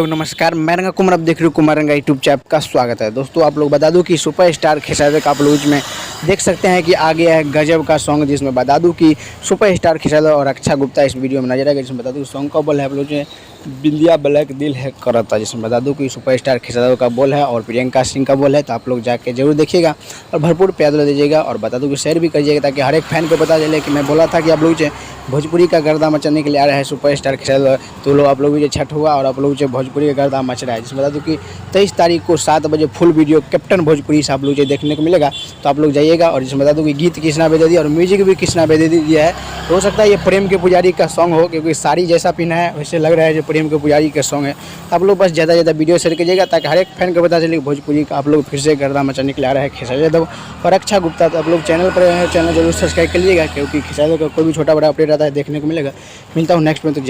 लोग नमस्कार, मैं रंगा कुमार, आप देख रहे हो कुमार रंगा यूट्यूब चैनल का स्वागत है। दोस्तों आप लोग बता दूं कि सुपरस्टार खेसारी का आप लोग इसमें देख सकते हैं कि आ गया है गजब का सॉन्ग, जिसमें बता दूं कि सुपरस्टार खेसारी और रक्षा गुप्ता इस वीडियो में नजर आएगा। जिसमें बता दूं सॉन्ग का बोल है आप लोग जो बिंदिया ब्लैक दिल है करता, जिसमें बता दूं कि सुपरस्टार खेसारी का बोल है और प्रियंका सिंह का बोल है। तो आप लोग जाके जरूर देखिएगा और भरपूर प्यार दीजिएगा और बता दूं कि शेयर भी करिएगा, ताकि हर एक फैन को पता चले कि मैं बोला था कि आप लोग जो भोजपुरी का गर्दा मचाने के लिए आ रहा है सुपरस्टार खेसारी। तो लोग आप लोग जो छठ हुआ और आप लोग जो भोजपुरी का गर्दा मच रहा है, जिसमें बता दूं कि 23 तारीख को 7 बजे फुल वीडियो कैप्टन भोजपुरी से आप लोग जो देखने को मिलेगा। तो आप लोग जाइएगा और जिसमें बता दूं कि गीत कृष्णा बेदर्दी और म्यूजिक भी कृष्णा बेदर्दी दिया है। तो हो सकता है ये प्रेम के पुजारी का सॉन्ग हो, क्योंकि साड़ी जैसा पहना है वैसे लग रहा है जो प्रेम के पुजारी का सॉन्ग है। आप लोग बस ज़्यादा वीडियो शेयर कीजिएगा, ताकि हर एक फैन को पता चले कि भोजपुरी का आप लोग फिर से गर्दा मचाने के लिए आ रहा है खेसारी यादव और रक्षा गुप्ता। तो आप लोग चैनल पर चैनल जरूर सब्सक्राइब कर लीजिएगा, क्योंकि खेसारी का कोई भी छोटा बड़ा अपडेट आता है देखने को मिलेगा। मिलता हूँ नेक्स्ट में। तो